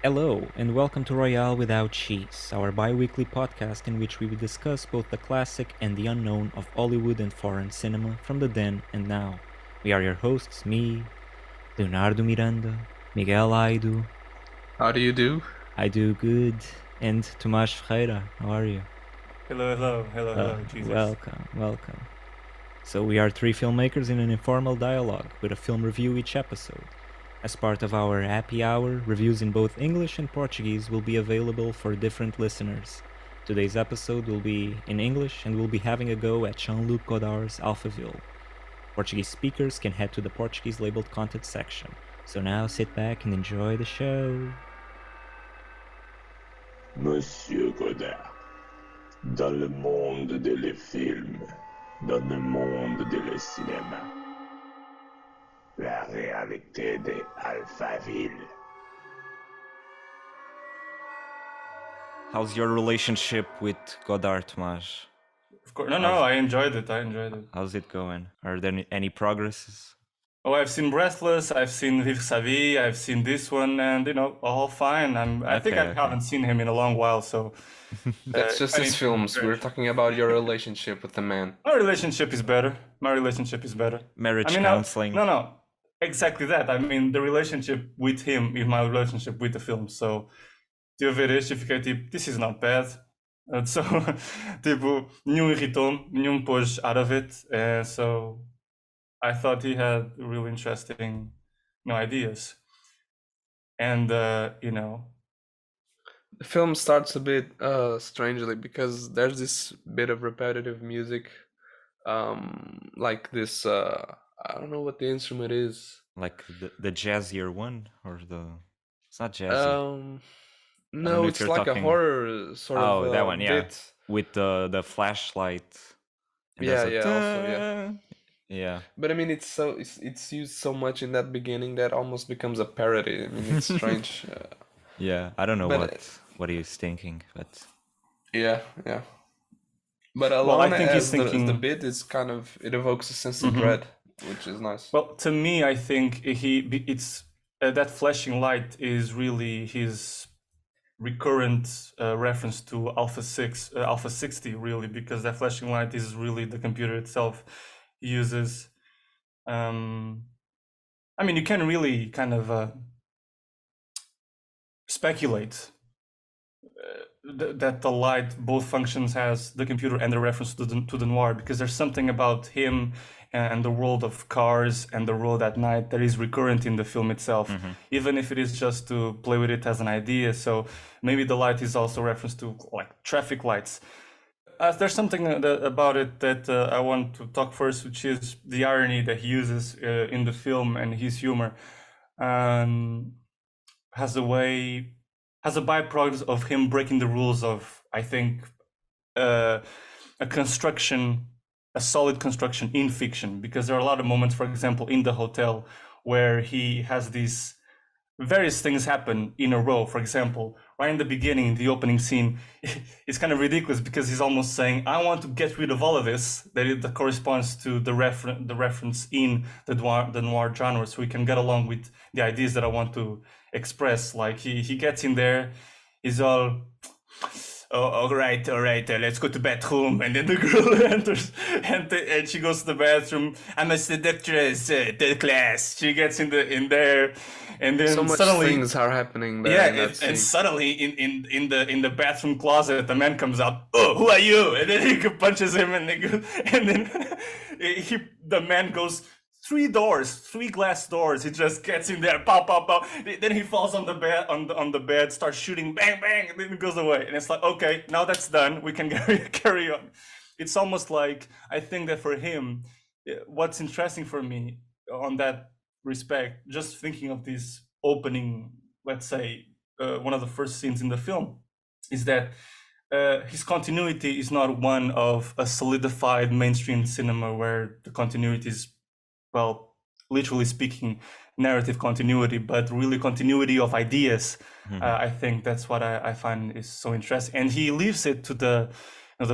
Hello, and welcome to Royale Without Cheese, our bi-weekly podcast in which we will discuss both the classic and the unknown of Hollywood and foreign cinema from the then and now. We are your hosts, me, Leonardo Miranda, Miguel Aido. How do you do? I do good. And Tomas Ferreira, how are you? Hello, Jesus. Welcome. So we are three filmmakers in an informal dialogue with a film review each episode. As part of our happy hour, reviews in both English and Portuguese will be available for different listeners. Today's episode will be in English and we'll be having a go at Jean-Luc Godard's Alphaville. Portuguese speakers can head to the Portuguese labeled content section. So now sit back and enjoy the show. Monsieur Godard, dans le monde des films, dans le monde des cinéma, la réalité de Alphaville. How's your relationship with Godard, Tomas? Of course, I enjoyed it. How's it going? Are there any progresses? Oh, I've seen Breathless, I've seen Vivre sa vie, I've seen this one, and all fine. I think I haven't seen him in a long while, so That's just his films. We're talking about your relationship with the man. my relationship is better. Marriage I mean, counseling? No, exactly that. I mean, the relationship with him is my relationship with the film. So, tive a ver este e fiquei tipo, this is not bad. So, tipo, nenhum irritou-me, nenhum pôs out of it. So, I thought he had really interesting ideas. And, The film starts a bit strangely because there's this bit of repetitive music, like this. I don't know what the instrument is. Like the jazzier one? Or It's not jazzy. No, if it's you're like talking- a horror sort of. Oh, that one, yeah. Bit. With the flashlight. And Yeah, there's a also, yeah. Yeah. But I mean, it's used so much in that beginning that almost becomes a parody. I mean, it's strange. Yeah, I don't know But- what he's thinking, but Yeah. But I alone think he's as the thinking- bit is kind of, it evokes a sense of dread, which is nice. well, to me, I think it's that flashing light is really his recurrent reference to Alpha 60, really, because that flashing light is really the computer itself uses. I mean, you can really kind of speculate that the light both functions has the computer and the reference to the noir, because there's something about him and the world of cars and the road at night that is recurrent in the film itself, even if it is just to play with it as an idea. So maybe the light is also reference to like traffic lights. There's something about it that I want to talk first, which is the irony that he uses in the film, and his humor has a byproduct of him breaking the rules of, I think, a solid construction in fiction, because there are a lot of moments, for example, in the hotel where he has these various things happen in a row. For example, right in the beginning, the opening scene, it's kind of ridiculous because he's almost saying, I want to get rid of all of this, that corresponds to the reference in the noir genre, so we can get along with the ideas that I want to express. Like he gets in there, he's all, all right, let's go to bathroom, and then the girl enters and she goes to the bathroom. I'm a seductress, third class. She gets in there, and then So much suddenly things are happening there. in that and scene. suddenly in the bathroom closet, the man comes out. Oh, who are you? And then he punches him, and then the man goes. Three glass doors. He just gets in there, pow. Then he falls on the bed, on the bed, starts shooting, bang, and then it goes away. And it's like, okay, now that's done. We can carry on. It's almost like, I think that for him, what's interesting for me on that respect, just thinking of this opening, let's say, one of the first scenes in the film, is that his continuity is not one of a solidified mainstream cinema where the continuity is, well, literally speaking, narrative continuity, but really continuity of ideas. I think that's what I find is so interesting. And he leaves it to the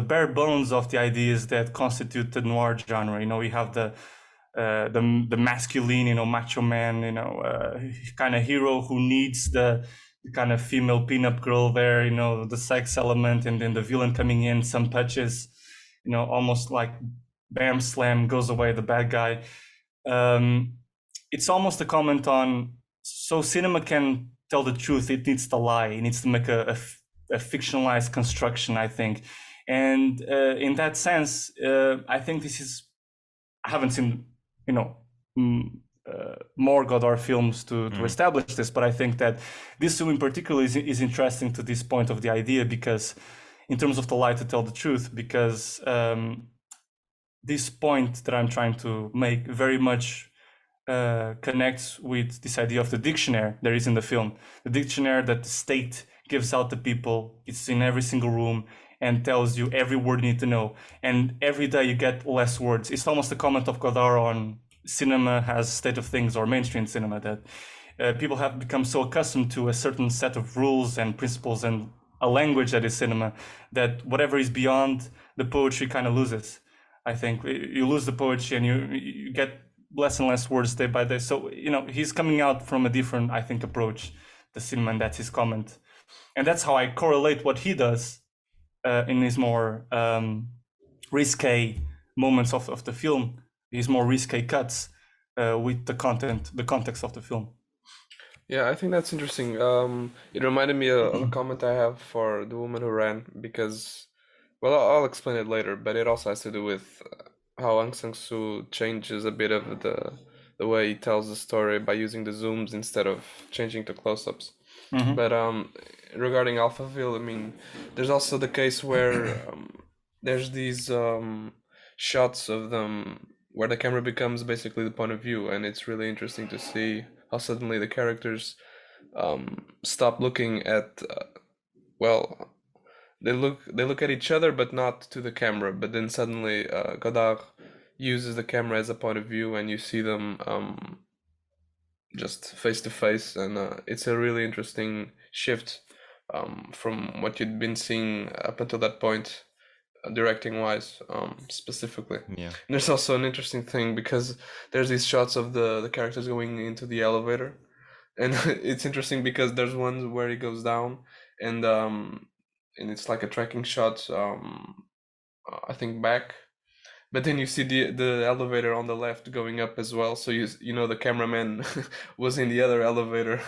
bare bones of the ideas that constitute the noir genre. We have the masculine, macho man, kind of hero who needs the kind of female pinup girl there, the sex element, and then the villain coming in, some touches, almost like bam, slam, goes away, the bad guy. It's almost a comment on, so cinema can tell the truth, it needs to lie, it needs to make a fictionalized construction, I think. And in that sense, I think I haven't seen, more Godard films to establish this, but I think that this film in particular is interesting to this point of the idea, because in terms of the lie to tell the truth, because this point that I'm trying to make very much connects with this idea of the dictionary there is in the film. The dictionary that the state gives out to people, it's in every single room and tells you every word you need to know. And every day you get less words. It's almost a comment of Godard on cinema has state of things, or mainstream cinema, that people have become so accustomed to a certain set of rules and principles and a language that is cinema, that whatever is beyond the poetry kind of loses. I think you lose the poetry and you get less and less words day by day. So, he's coming out from a different, I think, approach to cinema, and that's his comment. And that's how I correlate what he does in his more risque moments of the film, his more risque cuts with the context of the film. Yeah, I think that's interesting. It reminded me of a comment I have for The Woman Who Ran, because, well, I'll explain it later, but it also has to do with how Hong Sang-soo changes a bit of the way he tells the story by using the zooms instead of changing to close-ups. But regarding Alphaville, I mean, there's also the case where there's these shots of them where the camera becomes basically the point of view, and it's really interesting to see how suddenly the characters stop looking at they look at each other but not to the camera, but then suddenly Godard uses the camera as a point of view, and you see them just face to face, and it's a really interesting shift from what you'd been seeing up until that point, directing wise, specifically. Yeah. And there's also an interesting thing, because there's these shots of the characters going into the elevator, and it's interesting because there's one where he goes down, and it's like a tracking shot, I think back, but then you see the elevator on the left going up as well, so you know the cameraman was in the other elevator.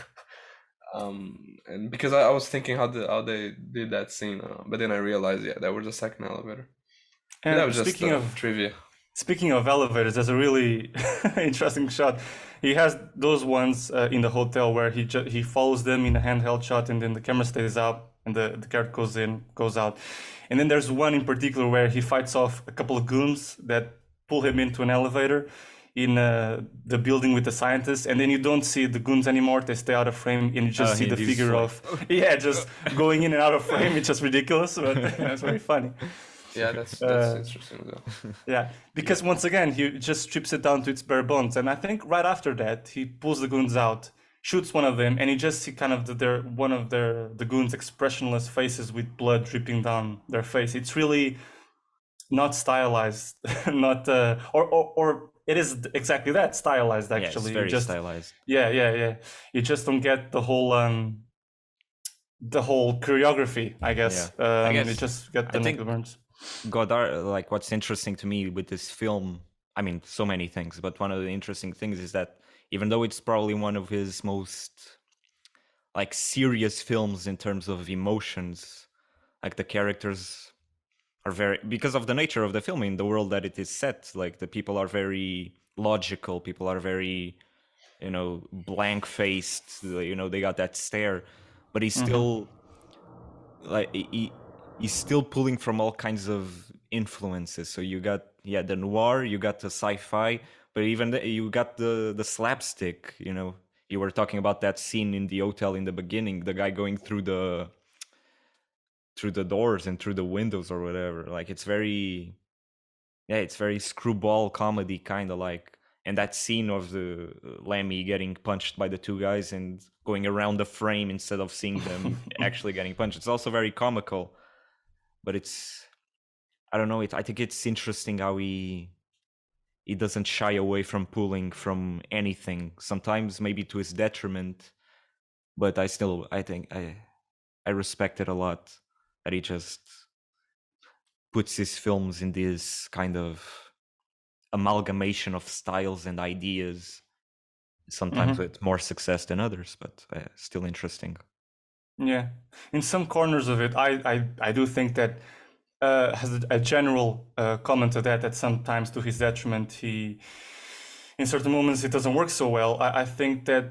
And because I was thinking how they did that scene, but then I realized, yeah, that was the second elevator. And that was just trivia. Speaking of elevators, there's a really interesting shot. He has those ones in the hotel where he follows them in a handheld shot, and then the camera stays out and the character goes in, goes out. And then there's one in particular where he fights off a couple of goons that pull him into an elevator in the building with the scientists, and then you don't see the goons anymore, they stay out of frame, and you just see the figure of just going in and out of frame. It's just ridiculous, but it's very funny. Yeah, that's interesting though. Yeah, because once again he just strips it down to its bare bones, and I think right after that he pulls the goons out, shoots one of them, and you just see kind of the goons' expressionless faces with blood dripping down their face. It's really not stylized, not or it is exactly that, stylized actually. Yeah, it's very stylized. Yeah. You just don't get the whole choreography, I guess. Yeah. I guess you just get the burns. Godard, like, what's interesting to me with this film, I mean, so many things, but one of the interesting things is that even though it's probably one of his most like serious films in terms of emotions, like the characters are very, because of the nature of the film, in the world that it is set, like the people are very logical, people are very, blank faced, they got that stare, but he's still like he's still pulling from all kinds of influences. So you got the noir, you got the sci-fi, but even you got the slapstick. You were talking about that scene in the hotel in the beginning, the guy going through the doors and through the windows or whatever. Like, it's very screwball comedy kind of like. And that scene of the Lemmy getting punched by the two guys and going around the frame instead of seeing them actually getting punched, it's also very comical. But I don't know, I think it's interesting how he doesn't shy away from pulling from anything, sometimes maybe to his detriment, but I think I respect it a lot that he just puts his films in this kind of amalgamation of styles and ideas, sometimes with more success than others, but still interesting. Yeah, in some corners of it, I do think that has a general comment to that sometimes to his detriment, he in certain moments it doesn't work so well. I think that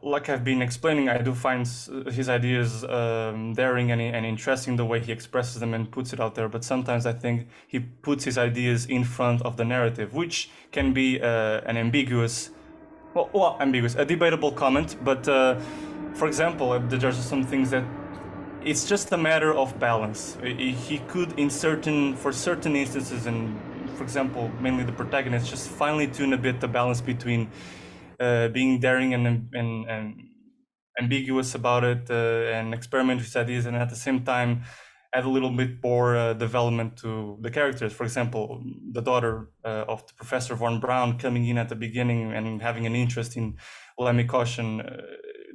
like I've been explaining, I do find his ideas daring and interesting the way he expresses them and puts it out there. But sometimes I think he puts his ideas in front of the narrative, which can be an ambiguous, a debatable comment. But for example, there's some things that it's just a matter of balance. He could, for certain instances, and for example, mainly the protagonist, just finely tune a bit the balance between being daring and ambiguous about it and experiment with ideas, and at the same time add a little bit more development to the characters. For example, the daughter of the Professor Von Braun coming in at the beginning and having an interest in Lemmy Caution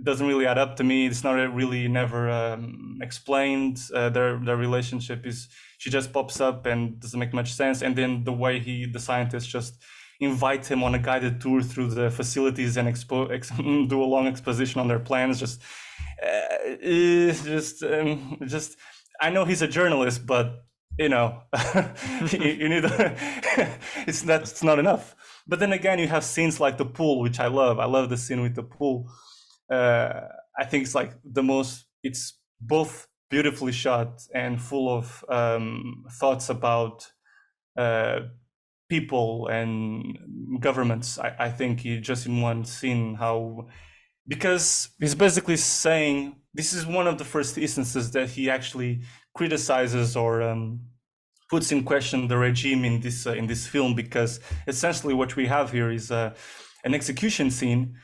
doesn't really add up to me. It's not really never explained. Their relationship is, she just pops up and doesn't make much sense. And then the way the scientist just invite him on a guided tour through the facilities and do a long exposition on their plans. Just I know he's a journalist, but you know, you need it's not enough. But then again, you have scenes like the pool, which I love. I love the scene with the pool. I think it's like it's both beautifully shot and full of thoughts about people and governments. I think he just in one scene because he's basically saying this is one of the first instances that he actually criticizes or puts in question the regime in this film, because essentially what we have here is an execution scene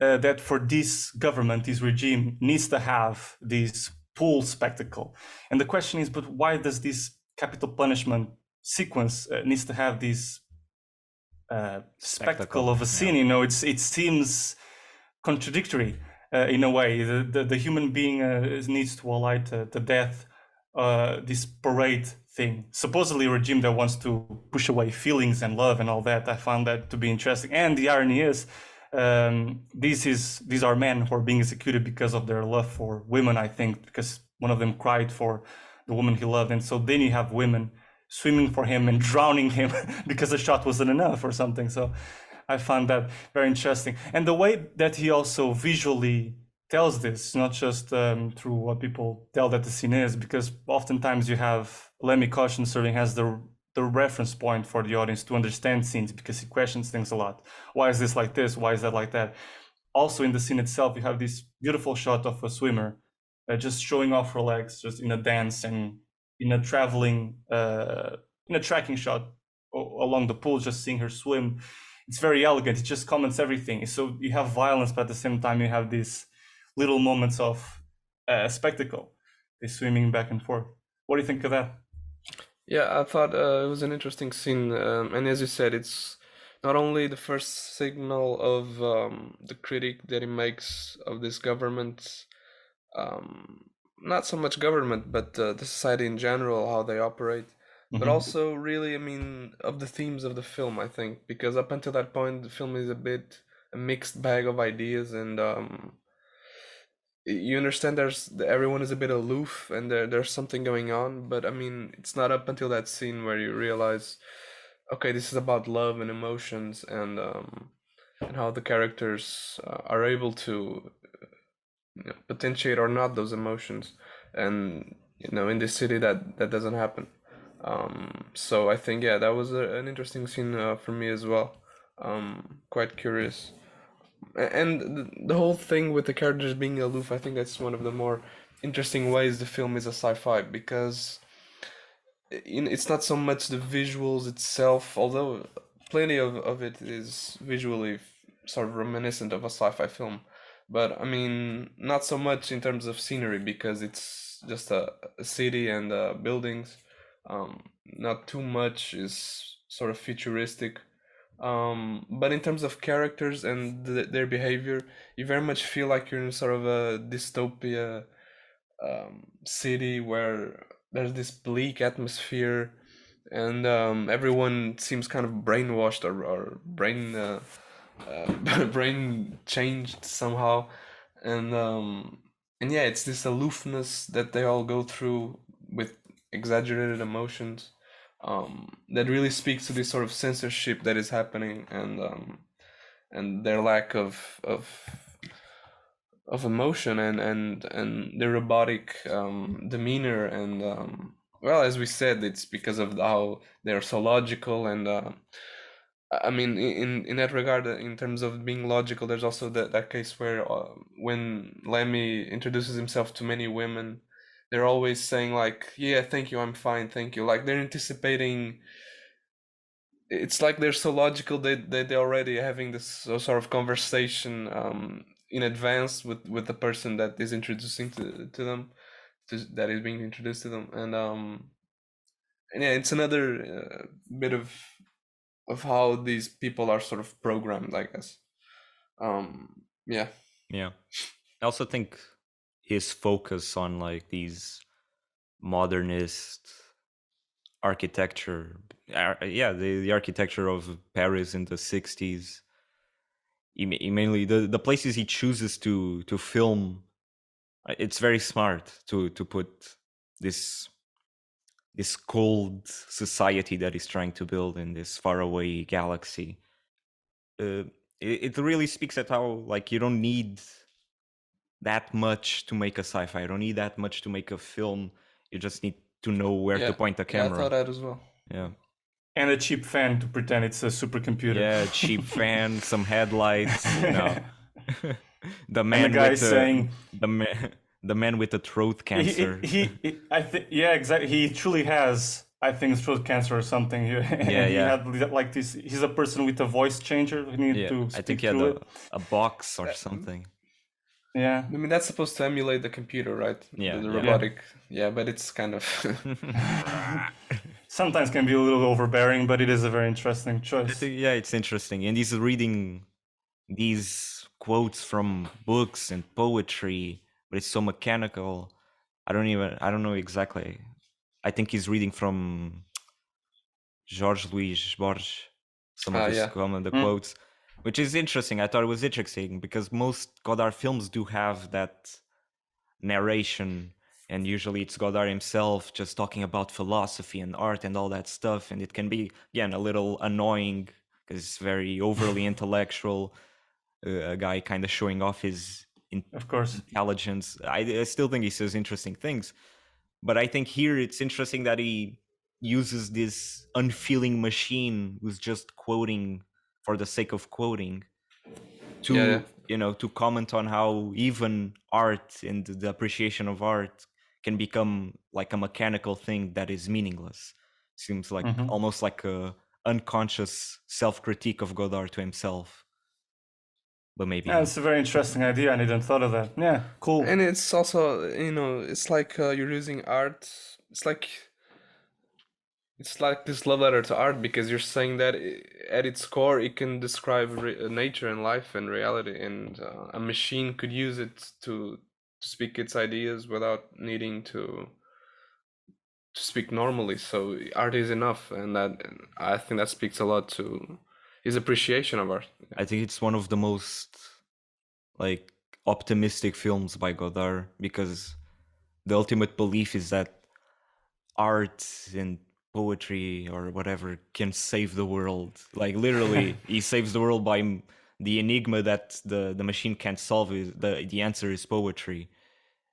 that for this government, this regime needs to have this pool spectacle. And the question is, but why does this capital punishment sequence needs to have this spectacle of a scene? You know, it seems contradictory in a way. The human being needs to alight the death, this parade thing. Supposedly a regime that wants to push away feelings and love and all that. I found that to be interesting. And the irony is, these are men who are being executed because of their love for women, I think, because one of them cried for the woman he loved. And so then you have women swimming for him and drowning him because the shot wasn't enough or something. So I found that very interesting. And the way that he also visually tells this, not just through what people tell that the scene is, because oftentimes you have Lemmy Caution serving as the reference point for the audience to understand scenes, because he questions things a lot. Why is this like this? Why is that like that? Also in the scene itself, you have this beautiful shot of a swimmer just showing off her legs, just in a dance and in a traveling, in a tracking shot along the pool, just seeing her swim. It's very elegant. It just comments everything. So you have violence, but at the same time, you have these little moments of spectacle. They're swimming back and forth. What do you think of that? Yeah, I thought it was an interesting scene, and as you said, it's not only the first signal of the critique that he makes of this government, not so much government, but the society in general, how they operate, but also really, I mean, of the themes of the film, I think, because up until that point, the film is a bit a mixed bag of ideas, and you understand everyone is a bit aloof and there's something going on, but I mean, it's not up until that scene where you realize, okay, this is about love and emotions, and how the characters are able to potentiate or not those emotions, and in this city that doesn't happen. So I think, yeah, that was an interesting scene for me as well. Quite curious. And the whole thing with the characters being aloof, I think that's one of the more interesting ways the film is a sci-fi, because it's not so much the visuals itself, although plenty of it is visually sort of reminiscent of a sci-fi film, but I mean, not so much in terms of scenery, because it's just a city and buildings. Not too much is sort of futuristic But in terms of characters and their behavior, you very much feel like you're in sort of a dystopia city where there's this bleak atmosphere, and everyone seems kind of brainwashed or brain changed somehow, and and yeah, it's this aloofness that they all go through with exaggerated emotions, that really speaks to this sort of censorship that is happening, and their lack of emotion, and the robotic demeanor, and well, as we said, it's because of how they're so logical, and I mean, in that regard, in terms of being logical, there's also that case where when Lemmy introduces himself to many women, they're always saying like, "Yeah, thank you, I'm fine, thank you." Like they're anticipating. It's like they're so logical that they're already having this sort of conversation in advance with the person that is introducing to them, that is being introduced to them, and yeah, it's another bit of how these people are sort of programmed, I guess. Yeah. Yeah. I also think his focus on like these modernist architecture, the architecture of Paris in the 60s, mainly the places he chooses to film, it's very smart to put this cold society that he's trying to build in this faraway galaxy. It really speaks at how like you don't need that much to make a sci-fi. You don't need that much to make a film. You just need to know where to point the Yeah, I camera. thought that as well. Yeah. And a cheap fan to pretend it's a supercomputer. Yeah, cheap fan, some headlights. No. The man and the guy with saying the man with the throat cancer. I think exactly. He truly has, I think, throat cancer or something. Yeah. He had like this. He's a person with a voice changer who needed to speak I think he had a box or something. Yeah. I mean, that's supposed to emulate the computer, right? Yeah, The yeah. robotic. Yeah, but it's kind of. Sometimes can be a little overbearing, but it is a very interesting choice. It's interesting. And he's reading these quotes from books and poetry, but it's so mechanical. I don't know exactly. I think he's reading from Jorge Luis Borges, some of his yeah. the quotes, which is interesting. I thought it was interesting because most Godard films do have that narration, and usually it's Godard himself just talking about philosophy and art and all that stuff, and it can be again a little annoying because it's very overly intellectual, a guy kind of showing off his of course intelligence. I still think he says interesting things, but I think here it's interesting that he uses this unfeeling machine who's just quoting for the sake of quoting to to comment on how even art and the appreciation of art can become like a mechanical thing that is meaningless. Seems like almost like a unconscious self-critique of Godard to himself. But maybe it's a very interesting idea. I didn't thought of that. Yeah, cool. And it's also, it's like you're using art. It's like this love letter to art, because you're saying that at its core it can describe nature and life and reality, and a machine could use it to speak its ideas without needing to speak normally. So art is enough, and I think that speaks a lot to his appreciation of art. I think it's one of the most like optimistic films by Godard, because the ultimate belief is that art and poetry or whatever can save the world. Like literally he saves the world by the enigma that the machine can't solve. Is the answer is poetry.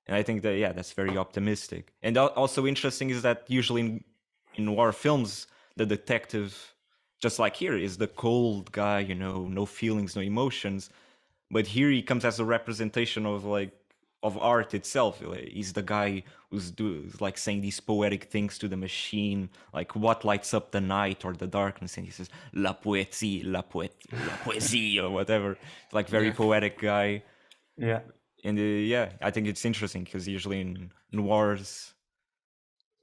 And I think that that's very optimistic. And also interesting is that usually in noir films the detective, just like here, is the cold guy, no feelings, no emotions. But here he comes as a representation of art itself. He's the guy who's like saying these poetic things to the machine, like what lights up the night or the darkness, and he says la poésie, la poésie, or whatever. It's like very poetic guy. Yeah. And I think it's interesting because usually in noirs,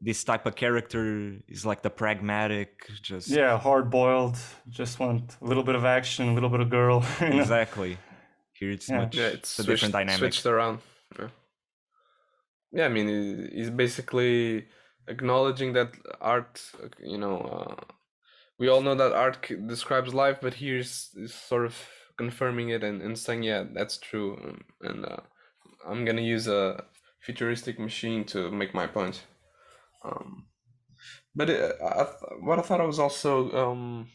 this type of character is like the pragmatic, just Yeah, hard boiled. Just want a little bit of action, a little bit of girl. You know? exactly. Here it's Yeah. much Yeah, it's a different dynamic. switched around. Yeah, I mean, he's basically acknowledging that art, we all know that art describes life, but here's is sort of confirming it and saying, yeah, that's true. And I'm gonna use a futuristic machine to make my point. But what I thought was also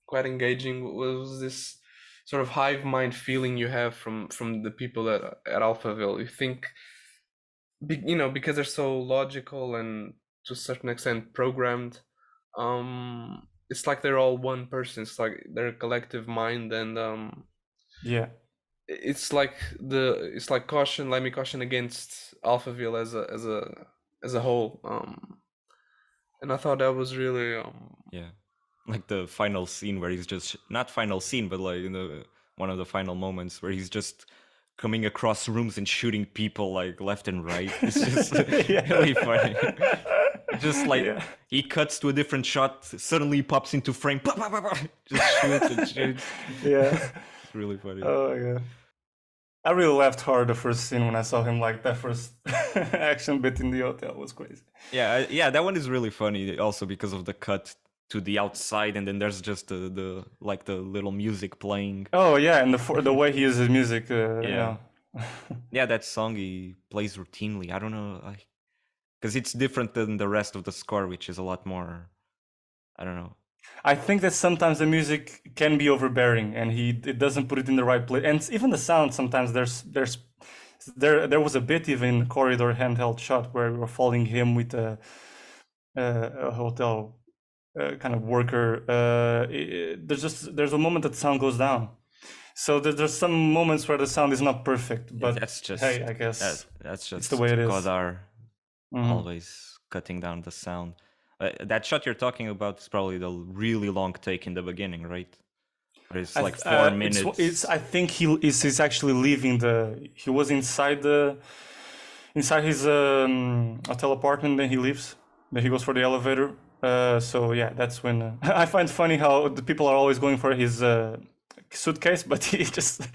quite engaging was this sort of hive mind feeling you have from the people at Alphaville. You think, because they're so logical and to a certain extent programmed, it's like they're all one person. It's like their collective mind, and Yeah. it's like Caution, Lemmy Caution against Alphaville as a whole. And I thought that was really Yeah, like the final scene where he's just not final scene, but like one of the final moments where he's just coming across rooms and shooting people like left and right. It's just really funny. Just like he cuts to a different shot, suddenly pops into frame, just shoots and shoots. Yeah. It's really funny. Oh my god. I really laughed hard the first scene when I saw him, like that first action bit in the hotel was crazy. Yeah, that one is really funny also because of the cut to the outside, and then there's just the little music playing. Oh yeah, and the way he uses music. Yeah. Yeah, that song he plays routinely. I don't know, because it's different than the rest of the score, which is a lot more. I don't know. I think that sometimes the music can be overbearing, and it doesn't put it in the right place. And even the sound sometimes there was a bit even in the corridor handheld shot where we were following him with a hotel kind of worker. There's a moment that the sound goes down. So there's some moments where the sound is not perfect, but that's just, hey, I guess that's just it's the way it is. Godard always cutting down the sound. That shot you're talking about is probably the really long take in the beginning, right? Where it's like 4 minutes. I think he's actually leaving he was inside his hotel apartment, then he leaves. Then he goes for the elevator. So yeah, that's when I find funny how the people are always going for his suitcase, but he just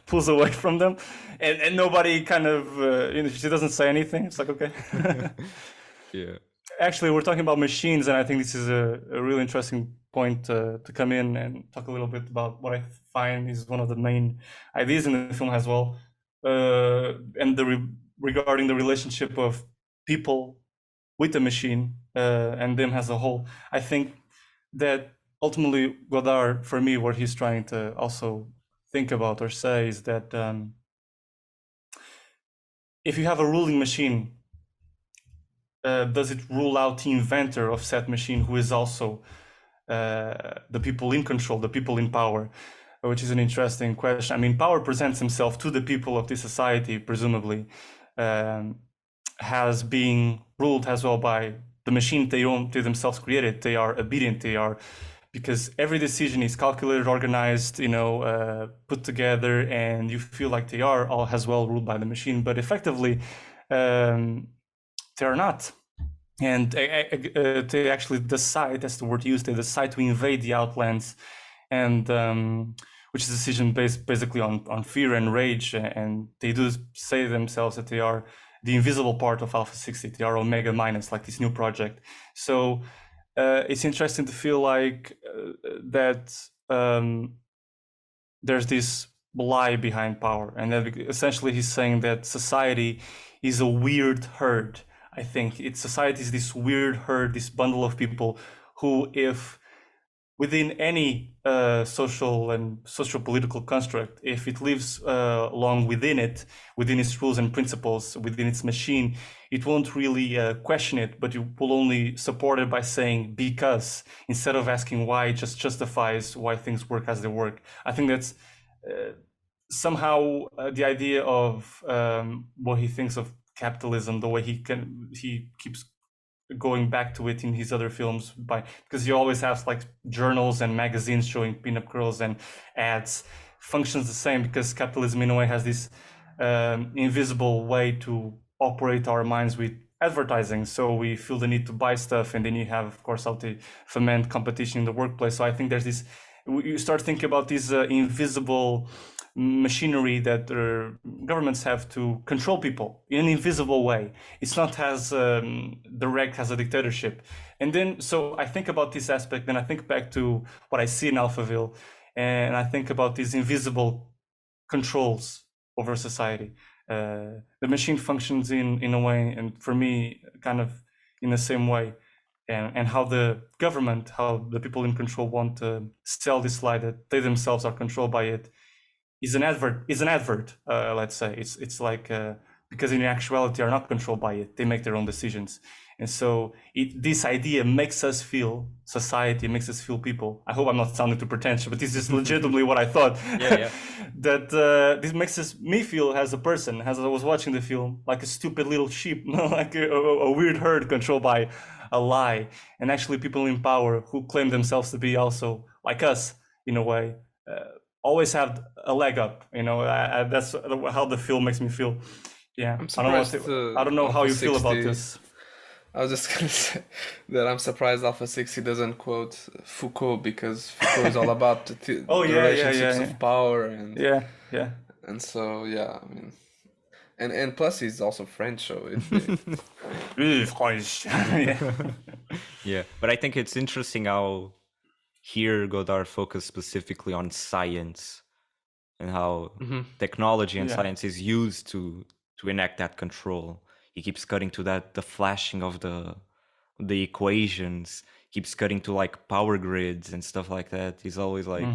pulls away from them, and nobody kind of she doesn't say anything. It's like, okay. Yeah. Actually, we're talking about machines, and I think this is a really interesting point to come in and talk a little bit about what I find is one of the main ideas in the film as well, and regarding the relationship of people with the machine and them as a whole. I think that ultimately Godard, for me, what he's trying to also think about or say is that if you have a ruling machine, does it rule out the inventor of said machine, who is also the people in control, the people in power? Which is an interesting question. I mean, power presents himself to the people of this society, presumably, has being ruled as well by the machine they themselves created. They are obedient. Because every decision is calculated, organized, put together, and you feel like they are all as well ruled by the machine. But effectively, they're not. And they actually decide, that's the word used, they decide to invade the Outlands, and which is a decision based basically on fear and rage. And they do say themselves that they are the invisible part of Alpha 60. They are Omega Minus, like this new project. So it's interesting to feel like that there's this lie behind power. And that essentially he's saying that society is a weird herd. I think society is this weird herd, this bundle of people who, if within any social and socio-political construct, if it lives long within its rules and principles, within its machine, it won't really question it, but it will only support it by saying because, instead of asking why. It just justifies why things work as they work. I think that's somehow the idea of what he thinks of capitalism, the way he keeps going back to it in his other films, because he always has like journals and magazines showing pinup girls and ads, functions the same, because capitalism in a way has this invisible way to operate our minds with advertising, so we feel the need to buy stuff, and then you have, of course, how to foment competition in the workplace. So I think there's this, you start thinking about this invisible machinery that governments have to control people in an invisible way. It's not as direct as a dictatorship. And then, so I think about this aspect, then I think back to what I see in Alphaville, and I think about these invisible controls over society. The machine functions in a way, and for me, kind of in the same way, and how the government, how the people in control want to sell this lie that they themselves are controlled by it, is an advert. Let's say it's like because in actuality are not controlled by it. They make their own decisions, and so this idea makes us feel society, makes us feel people. I hope I'm not sounding too pretentious, but this is legitimately what I thought. Yeah. That this makes me feel as a person, as I was watching the film, like a stupid little sheep, like a weird herd controlled by a lie, and actually people in power who claim themselves to be also like us in a way. Always have a leg up, that's how the film makes me feel. Yeah, I'm surprised. I don't know how you feel about 60 this. I was just gonna say that I'm surprised Alpha 60 doesn't quote Foucault, because Foucault is all about the relationships of power and and so I mean, and plus he's also French, so Yeah, but I think it's interesting how here Godard focused specifically on science and how technology and science is used to enact that control. He keeps cutting to the flashing of the equations, keeps cutting to like power grids and stuff like that. He's always like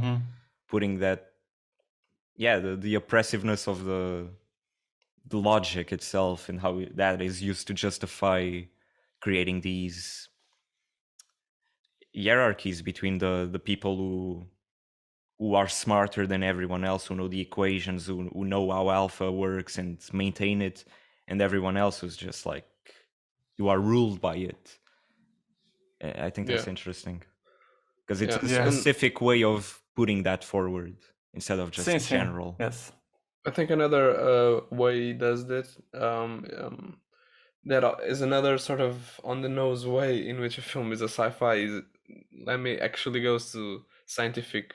putting that, the oppressiveness of the logic itself, and how that is used to justify creating these hierarchies between the people who are smarter than everyone else, who know the equations, who know how alpha works and maintain it, and everyone else who's just like, you are ruled by it. I think that's interesting, because it's a specific way of putting that forward instead of just general. Yes. I think another way he does this, that is another sort of on the nose way in which a film is a sci-fi, is Lemmy actually goes to scientific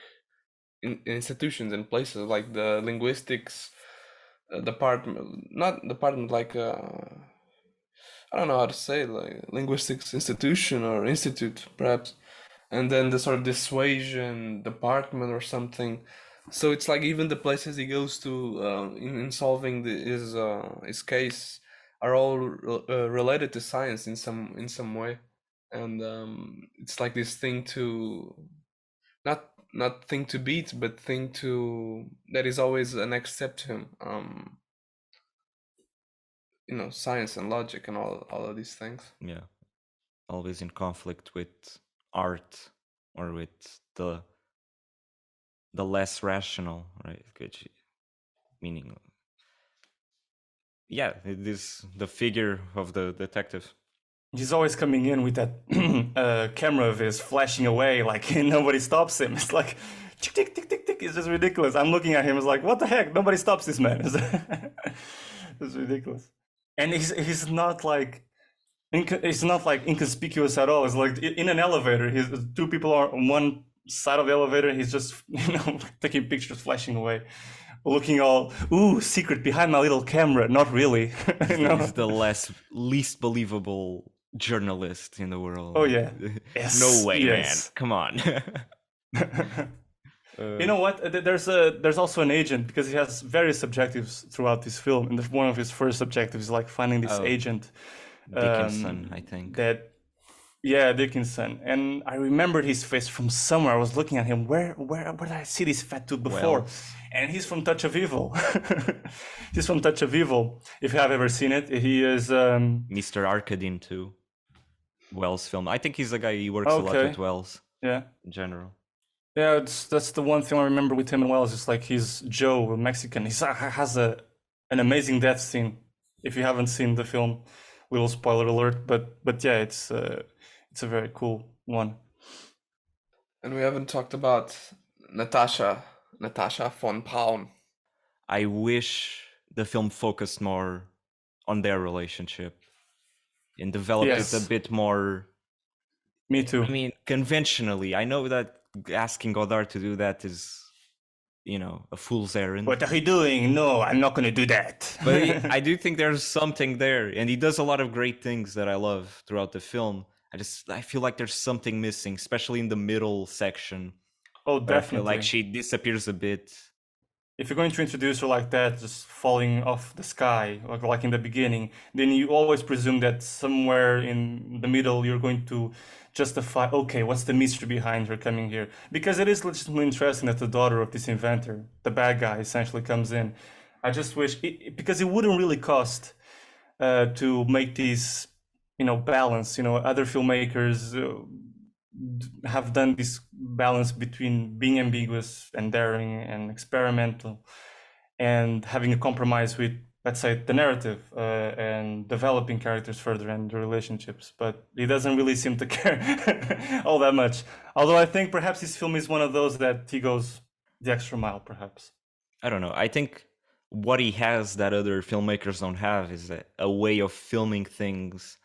institutions and places, like the linguistics department, like I don't know how to say, like linguistics institution or institute perhaps, and then the sort of dissuasion department or something. So it's like even the places he goes to in solving his case are all related to science in some way, and it's like this thing to not thing to beat, but thing to that is always a next step to him. Science and logic and all of these things. Yeah, always in conflict with art or with the less rational, right? Meaning, this the figure of the detective. He's always coming in with that camera of his flashing away, like nobody stops him. It's like tick tick tick tick tick. It's just ridiculous. I'm looking at him. It's like, what the heck? Nobody stops this man. It's ridiculous. And he's not like inconspicuous at all. It's like in an elevator. Two people are on one side of the elevator. He's just taking pictures, flashing away, looking all secret behind my little camera. Not really. He's the least believable journalist in the world. Oh yeah. Yes. No way, man. Come on. You know what? There's also an agent, because he has various objectives throughout this film, and one of his first objectives is like finding this agent, Dickinson, I think. Dickinson. And I remembered his face from somewhere. I was looking at him. Where did I see this fat dude before? And he's from Touch of Evil. He's from Touch of Evil. If you have ever seen it, he is Mr. Arkadin too. Wells film. I think he's a guy, he works a lot with Wells. Yeah. In general. Yeah, that's the one thing I remember with him and Wells. It's like he's Joe, a Mexican. He has an amazing death scene. If you haven't seen the film, little spoiler alert. But yeah, it's a very cool one. And we haven't talked about Natasha von Braun. I wish the film focused more on their relationship. and developed it a Yes. bit more. Me too. I mean, conventionally. I know that asking Godard to do that is, a fool's errand. What are you doing? No, I'm not going to do that. But I do think there's something there, and he does a lot of great things that I love throughout the film. I feel like there's something missing, especially in the middle section. Oh, Where I feel definitely. like she disappears a bit. If you're going to introduce her like that, just falling off the sky, like in the beginning, then you always presume that somewhere in the middle you're going to justify, okay, what's the mystery behind her coming here? Because it is legitimately interesting that the daughter of this inventor, the bad guy, essentially comes in. I just wish, because it wouldn't really cost to make these, balance. Other filmmakers have done this balance between being ambiguous and daring and experimental and having a compromise with, let's say, the narrative and developing characters further and the relationships. But he doesn't really seem to care all that much. Although I think perhaps this film is one of those that he goes the extra mile, perhaps. I don't know. I think what he has that other filmmakers don't have is a way of filming things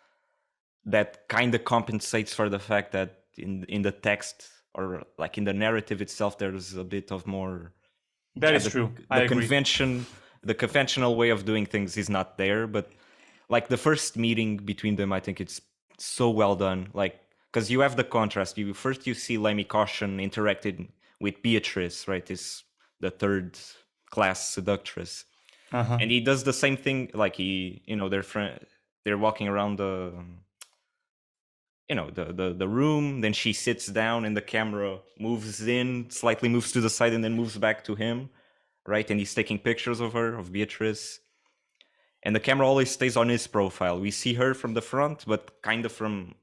that kind of compensates for the fact that in the text or like in the narrative itself, there's a bit of more. That is true. I agree. The conventional way of doing things is not there, but like the first meeting between them, I think it's so well done. Like, because you have the contrast. You see Lemmy Caution interacting with Beatrice, right? Is the third class seductress, and he does the same thing. Like they're walking around the room. Then she sits down, and the camera slightly moves to the side, and then moves back to him, right? And he's taking pictures of Beatrice. And the camera always stays on his profile. We see her from the front, but kind of from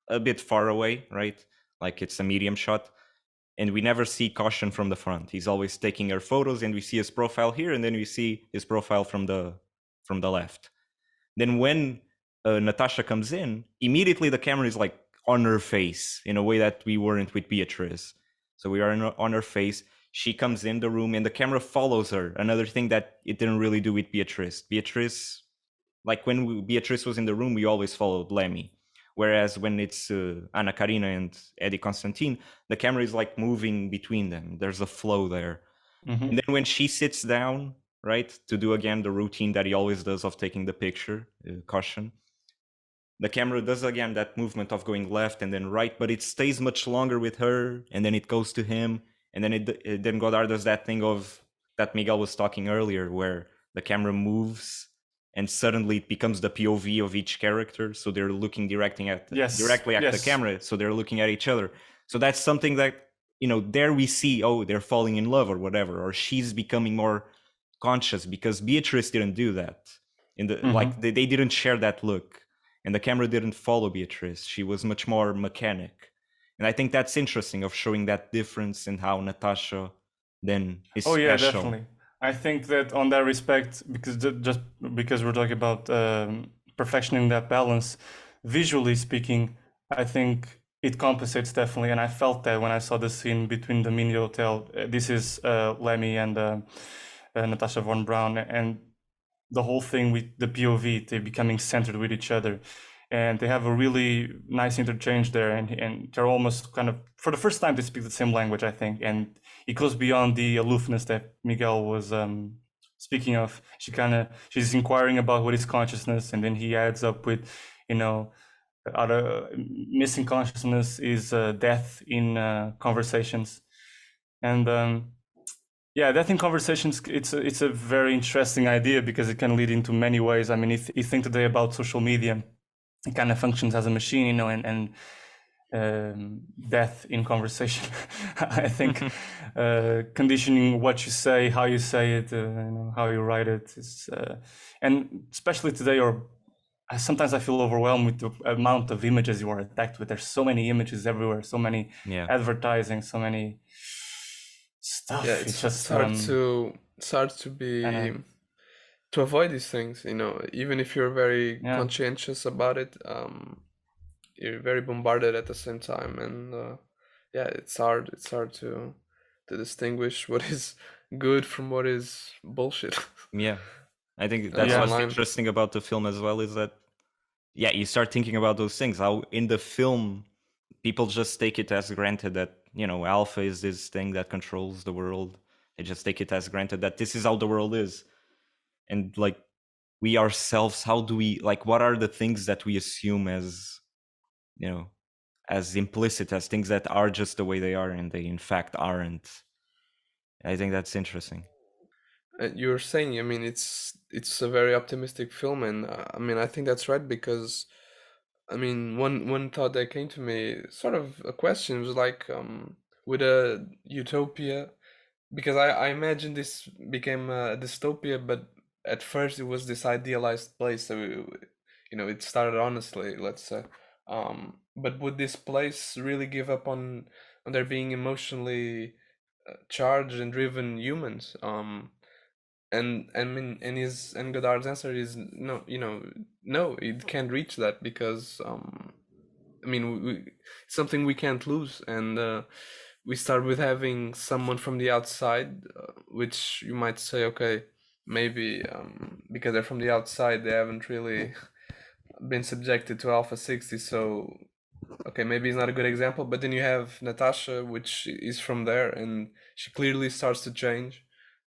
a bit far away, right? Like it's a medium shot. And we never see Caution from the front. He's always taking her photos, and we see his profile here, and then we see his profile from the left. Then when Natasha comes in, immediately the camera is like on her face in a way that we weren't with Beatrice. So we are on her face. She comes in the room and the camera follows her. Another thing that it didn't really do with Beatrice. Beatrice, like when Beatrice was in the room, we always followed Lemmy. Whereas when it's Anna Karina and Eddie Constantine, the camera is like moving between them. There's a flow there. And then when she sits down, right, to do again the routine that he always does of taking the picture, Caution, the camera does again that movement of going left and then right, but it stays much longer with her, and then it goes to him, and then then Godard does that thing of that Miguel was talking earlier, where the camera moves and suddenly it becomes the POV of each character, so they're looking directly at the camera, so they're looking at each other. So that's something that there we see, oh, they're falling in love or whatever, or she's becoming more conscious, because Beatrice didn't do that like they didn't share that look. And the camera didn't follow Beatrice. She was much more mechanic. And I think that's interesting, of showing that difference in how Natasha then is special. Yeah, definitely. I think that on that respect, just because we're talking about perfectioning that balance, visually speaking, I think it compensates definitely. And I felt that when I saw the scene between the mini hotel. This is Lemmy and Natasha von Braun, and the whole thing with the POV, they're becoming centered with each other, and they have a really nice interchange there, and they're almost kind of, for the first time, they speak the same language, I think, and it goes beyond the aloofness that Miguel was speaking of. She's inquiring about what is consciousness, and then he adds up with, missing consciousness is death in conversations, and death in conversations, it's a very interesting idea, because it can lead into many ways. I mean, if you think today about social media, it kind of functions as a machine, and death in conversation. I think conditioning what you say, how you say it, how you write it, and especially today, or sometimes I feel overwhelmed with the amount of images you are attacked with. There's so many images everywhere, so many advertising, so many stuff. Yeah, it's just hard to avoid these things, even if you're very conscientious about it. You're very bombarded at the same time, and it's hard to distinguish what is good from what is bullshit. I think that's what's interesting about the film as well, is that yeah, you start thinking about those things. How in the film, people just take it as granted that, you know, alpha is this thing that controls the world. They just take it as granted that this is how the world is. And like, we ourselves, how do we, like, what are the things that we assume as, you know, as implicit, as things that are just the way they are and they in fact aren't? I think that's interesting. You're saying, I mean, it's a very optimistic film, and I mean, I think that's right because, I mean, one thought that came to me, sort of a question, was like, with a utopia, because I imagine this became a dystopia, but at first it was this idealized place, so you know, it started honestly, let's say. But would this place really give up on there being emotionally charged and driven humans? And I mean, and Godard's answer is no. You know, no, it can't reach that because I mean, it's something we can't lose, and we start with having someone from the outside, which you might say, okay, maybe because they're from the outside, they haven't really been subjected to Alpha 60, so okay, maybe it's not a good example. But then you have Natasha, which is from there, and she clearly starts to change,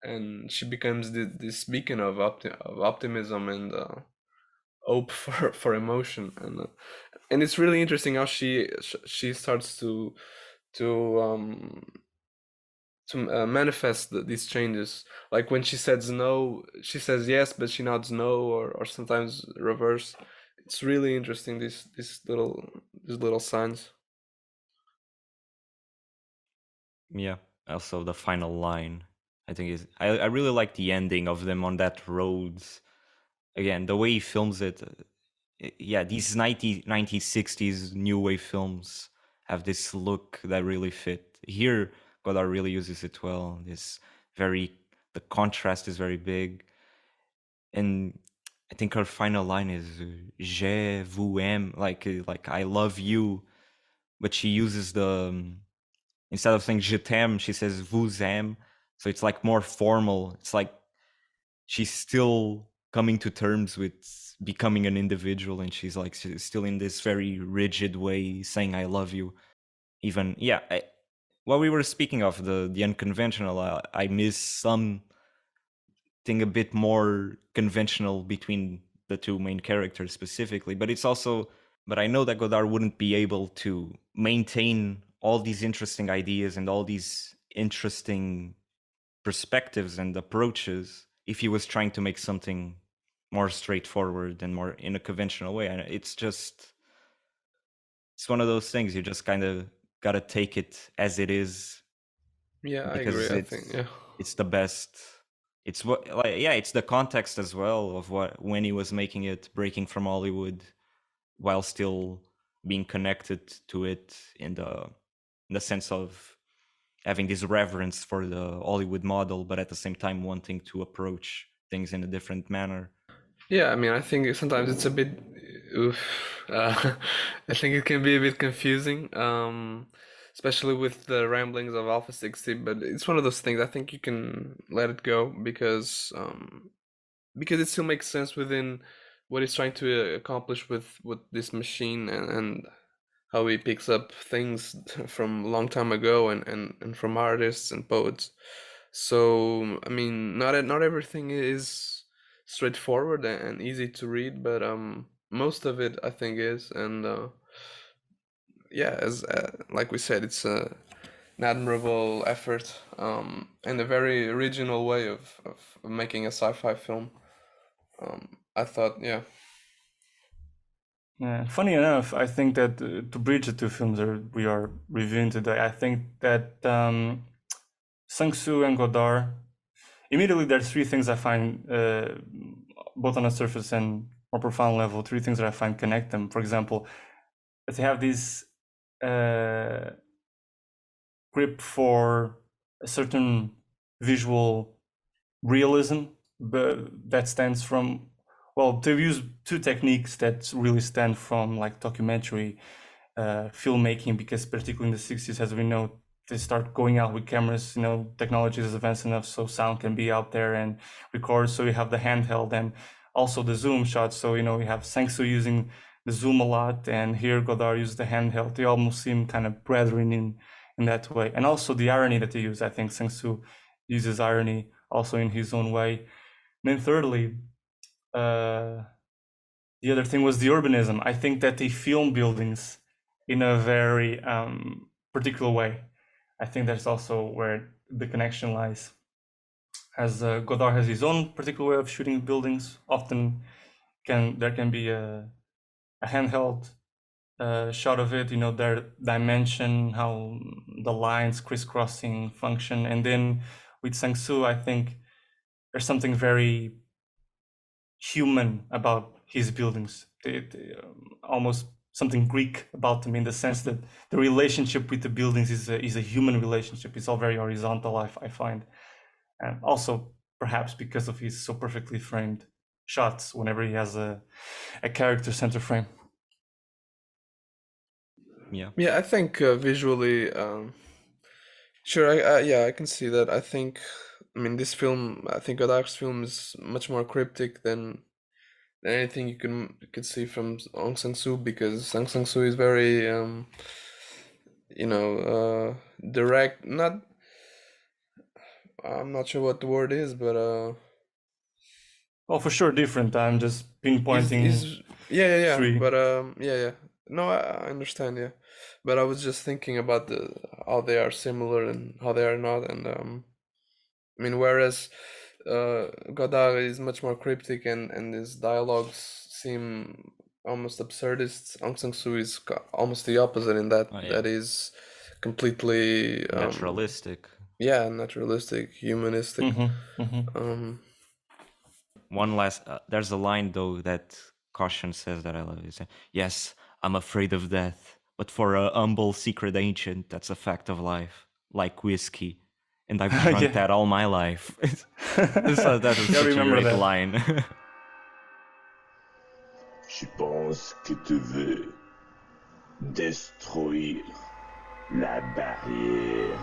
and she becomes this beacon of optimism and hope for emotion, and it's really interesting how she starts to manifest these changes. Like when she says no, she says yes, but she nods no, or sometimes reverse. It's really interesting, these little signs. Yeah. Also, the final line, I think is I really like the ending of them on that road. Again, the way he films it. Yeah, these 1960s new wave films have this look that really fit. Here, Godard really uses it well. The contrast is very big, and I think her final line is "Je vous aime," like I love you, but she uses instead of saying "je t'aime," she says "vous aime," so it's like more formal. It's like she's still coming to terms with becoming an individual, and she's still in this very rigid way saying "I love you." Even what we were speaking of, the unconventional, I miss something a bit more conventional between the two main characters specifically, but I know that Godard wouldn't be able to maintain all these interesting ideas and all these interesting perspectives and approaches if he was trying to make something more straightforward and more in a conventional way. And it's one of those things, you just kind of gotta take it as it is, Yeah, I agree. because I think, yeah. it's the best. It's it's the context as well of when he was making it, breaking from Hollywood while still being connected to it in the sense of having this reverence for the Hollywood model, but at the same time wanting to approach things in a different manner. Yeah, I mean, I think sometimes it's a bit, oof, I think it can be a bit confusing, especially with the ramblings of Alpha 60. But it's one of those things. I think you can let it go because it still makes sense within what he's trying to accomplish with this machine, and how he picks up things from a long time ago, and from artists and poets. So I mean, not everything is straightforward and easy to read, but most of it I think is, and yeah, as like we said, it's an admirable effort, and a very original way of making a sci-fi film. I thought, yeah. Yeah, funny enough, I think that to bridge the two films that we are reviewing today, I think that Sang-soo and Godard, immediately there's three things I find, both on a surface and more profound level, three things that I find connect them. For example, they have this grip for a certain visual realism, but that stands from, well, they've used two techniques that really stand from like documentary filmmaking, because particularly in the 60s, as we know, they start going out with cameras, technology is advanced enough so sound can be out there and record. So you have the handheld and also the zoom shots. So, we have Sang-soo using zoom a lot, and here Godard used the handheld. They almost seem kind of brethren in that way. And also the irony that they use. I think Sang-soo uses irony also in his own way. And then thirdly, the other thing was the urbanism. I think that they film buildings in a very particular way. I think that's also where the connection lies. As Godard has his own particular way of shooting buildings. Often there can be a handheld shot of it, their dimension, how the lines crisscrossing function. And then with Sang-soo, I think there's something very human about his buildings. Almost something Greek about them, in the sense that the relationship with the buildings is a human relationship. It's all very horizontal, I find. And also perhaps because of his so perfectly framed shots whenever he has a character center frame. Yeah, I think visually, sure, I can see that. I mean, this film, I think Godard's film is much more cryptic than anything you could see from Hong Sang-soo, because Hong Sang-soo is very, direct. I'm not sure what the word is, but Oh, for sure, different. I'm just pinpointing. yeah. three. But yeah. No, I understand. Yeah, but I was just thinking about how they are similar and how they are not, and I mean, whereas Godard is much more cryptic and his dialogues seem almost absurdist, Aung San Suu is almost the opposite in that that is completely naturalistic. Yeah, naturalistic, humanistic. One last, there's a line though that Caution says that I love. He says, "Yes, I'm afraid of death, but for a humble secret ancient, that's a fact of life, like whiskey. And I've drunk that all my life." That's such a great line. Je pense que tu veux détruire la barrière.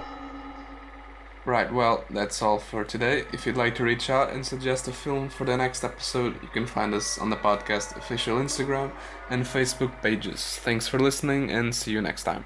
Right, well, that's all for today. If you'd like to reach out and suggest a film for the next episode, you can find us on the podcast official Instagram and Facebook pages. Thanks for listening, and see you next time.